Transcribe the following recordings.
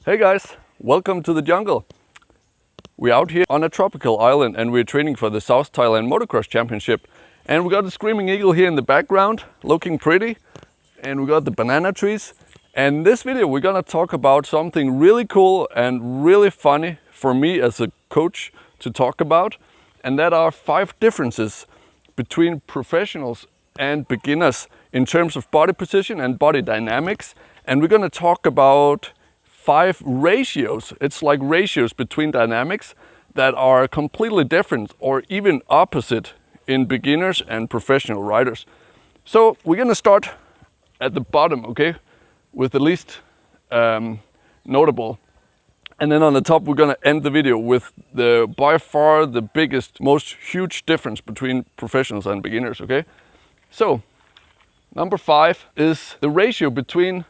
Hey guys, welcome to the jungle. We're out here on a tropical island and we're training for the South Thailand Motocross Championship. And we got the Screaming Eagle here in the background, looking pretty. And we got the banana trees. And in this video we're gonna talk about something really cool and really funny for me as a coach to talk about. And that are 5 differences between professionals and beginners in terms of body position and body dynamics. And we're gonna talk about 5 ratios. It's like ratios between dynamics that are completely different or even opposite in beginners and professional riders. So we're gonna start at the bottom, okay, with the least notable. And then on the top, we're gonna end the video with by far the biggest, most huge difference between professionals and beginners, okay? So, number 5 is the ratio between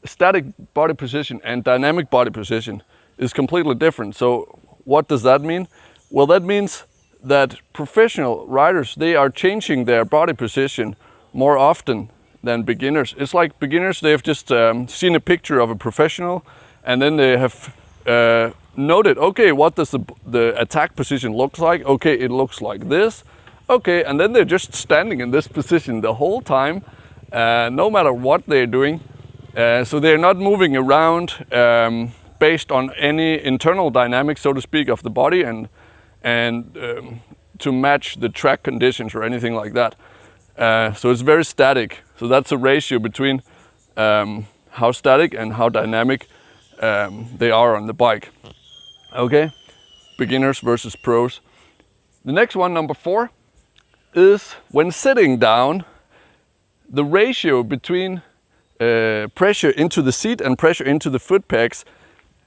static body position and dynamic body position is completely different. So what does that mean? Well, that means that professional riders, they are changing their body position more often than beginners. It's like beginners, they have just seen a picture of a professional and then they have noted, okay, what does the attack position look like? Okay, it looks like this. Okay, and then they're just standing in this position the whole time, no matter what they're doing. So they're not moving around based on any internal dynamics, so to speak, of the body and to match the track conditions or anything like that. So it's very static. So that's a ratio between how static and how dynamic they are on the bike. Okay, beginners versus pros. The next one, number 4, is when sitting down, the ratio between pressure into the seat and pressure into the foot pegs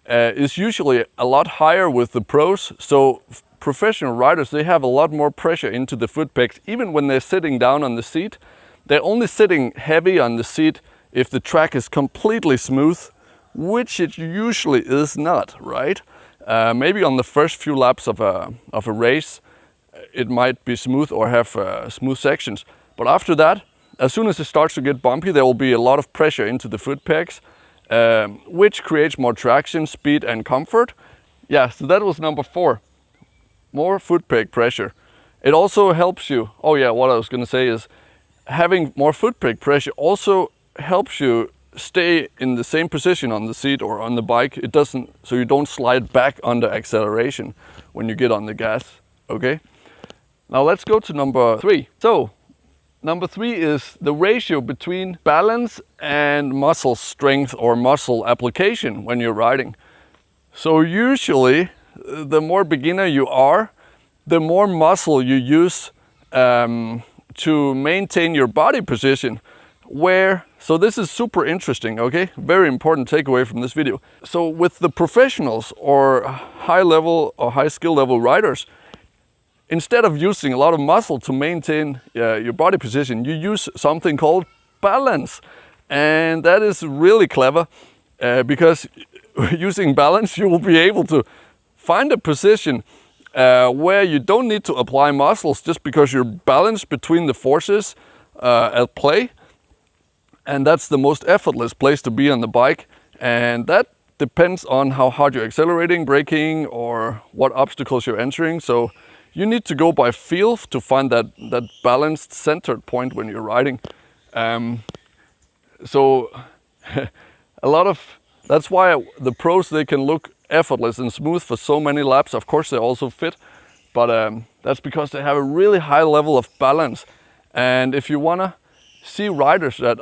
is usually a lot higher with the pros. So professional riders, they have a lot more pressure into the foot pegs even when they're sitting down on the seat. They're only sitting heavy on the seat if the track is completely smooth, which it usually is not, right? Maybe on the first few laps of a race it might be smooth or have smooth sections, but after that, as soon as it starts to get bumpy, there will be a lot of pressure into the foot pegs, which creates more traction, speed and comfort. Yeah, so that was number 4, more foot peg pressure. It also helps you, oh yeah, what I was gonna say is having more foot peg pressure also helps you stay in the same position on the seat or on the bike. It doesn't, so you don't slide back under acceleration when you get on the gas, okay? Now let's go to number 3. So, number 3 is the ratio between balance and muscle strength or muscle application when you're riding. So usually, the more beginner you are, the more muscle you use to maintain your body position. So this is super interesting, okay? Very important takeaway from this video. So with the professionals or high level or high skill level riders, instead of using a lot of muscle to maintain your body position, you use something called balance. And that is really clever because using balance, you will be able to find a position where you don't need to apply muscles just because you're balanced between the forces at play. And that's the most effortless place to be on the bike. And that depends on how hard you're accelerating, braking, or what obstacles you're entering. So you need to go by feel to find that balanced centered point when you're riding. So that's why the pros, they can look effortless and smooth for so many laps. Of course, they're also fit, but that's because they have a really high level of balance. And if you wanna see riders that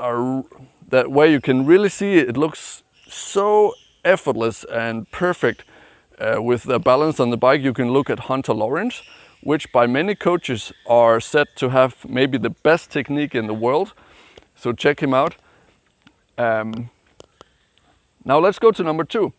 where you can really see it looks so effortless and perfect with the balance on the bike, you can look at Hunter Lawrence, which by many coaches are said to have maybe the best technique in the world. So check him out. Now let's go to number 2.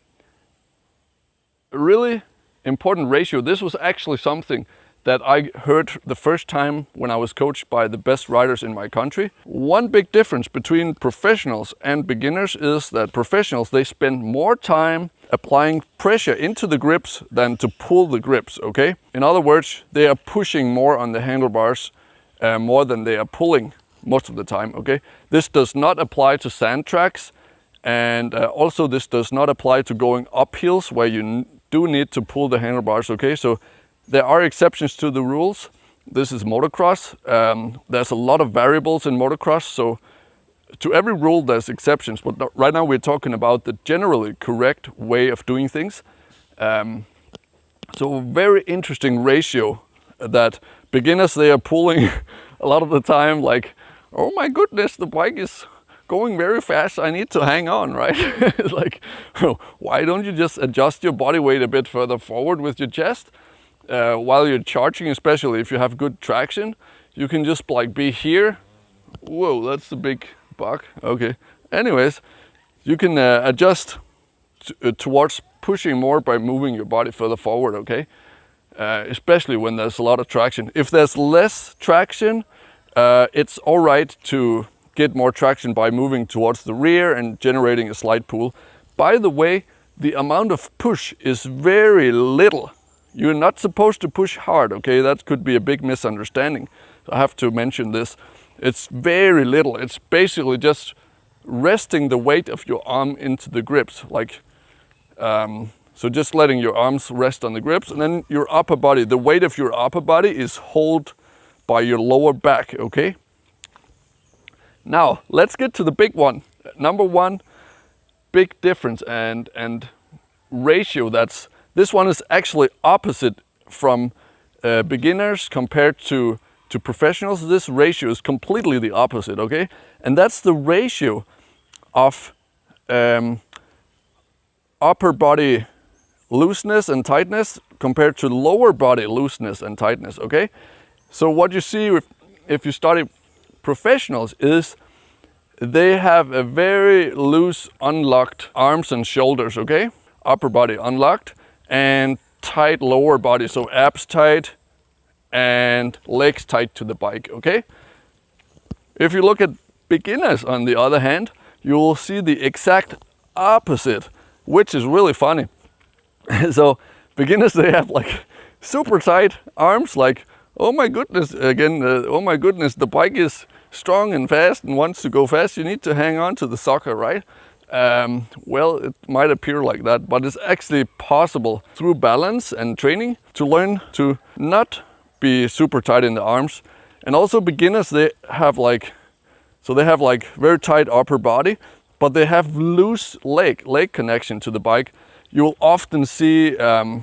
A really important ratio. This was actually something that I heard the first time when I was coached by the best riders in my country. One big difference between professionals and beginners is that professionals, they spend more time applying pressure into the grips than to pull the grips, okay? In other words, they are pushing more on the handlebars more than they are pulling most of the time, okay? This does not apply to sand tracks And also this does not apply to going up hills where you do need to pull the handlebars, okay? So there are exceptions to the rules. This is motocross. There's a lot of variables in motocross, so to every rule there's exceptions, but right now we're talking about the generally correct way of doing things. So a very interesting ratio that beginners, they are pulling a lot of the time like, oh my goodness, the bike is going very fast, I need to hang on, right? Like, why don't you just adjust your body weight a bit further forward with your chest? While you're charging, especially if you have good traction, you can just like be here. Whoa, that's a big buck. Okay. Anyways, you can adjust towards pushing more by moving your body further forward, okay? Especially when there's a lot of traction. If there's less traction, it's all right to get more traction by moving towards the rear and generating a slight pull. By the way, the amount of push is very little. You're not supposed to push hard, okay? That could be a big misunderstanding. I have to mention this. It's very little. It's basically just resting the weight of your arm into the grips. Like, so just letting your arms rest on the grips, and then your upper body, the weight of your upper body is held by your lower back, okay? Now, let's get to the big one. Number one, big difference and ratio. This one is actually opposite from beginners compared to professionals. This ratio is completely the opposite, okay? And that's the ratio of upper body looseness and tightness compared to lower body looseness and tightness, okay? So what you see if you study professionals is they have a very loose, unlocked arms and shoulders, okay? Upper body unlocked and tight lower body, so abs tight and legs tight to the bike, okay? If you look at beginners, on the other hand, you will see the exact opposite, which is really funny. So beginners, they have like super tight arms, like, oh my goodness, again, oh my goodness, the bike is strong and fast and wants to go fast, you need to hang on to the socket, right? Well, it might appear like that, but it's actually possible through balance and training to learn to not be super tight in the arms. And also beginners, they have like very tight upper body, but they have loose leg connection to the bike. You'll often see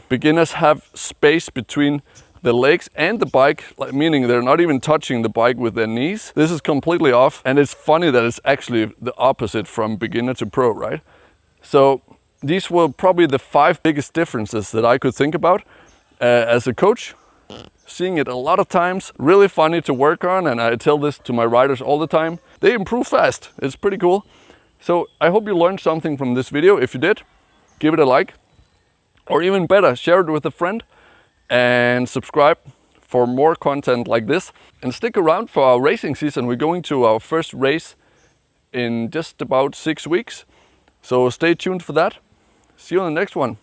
beginners have space between the legs and the bike, meaning they're not even touching the bike with their knees. This is completely off, and it's funny that it's actually the opposite from beginner to pro, right? So these were probably the 5 biggest differences that I could think about as a coach. Seeing it a lot of times, really funny to work on, and I tell this to my riders all the time. They improve fast, it's pretty cool. So I hope you learned something from this video. If you did, give it a like, or even better, share it with a friend. And subscribe for more content like this. And stick around for our racing season. We're going to our first race in just about 6 weeks. So stay tuned for that. See you on the next one.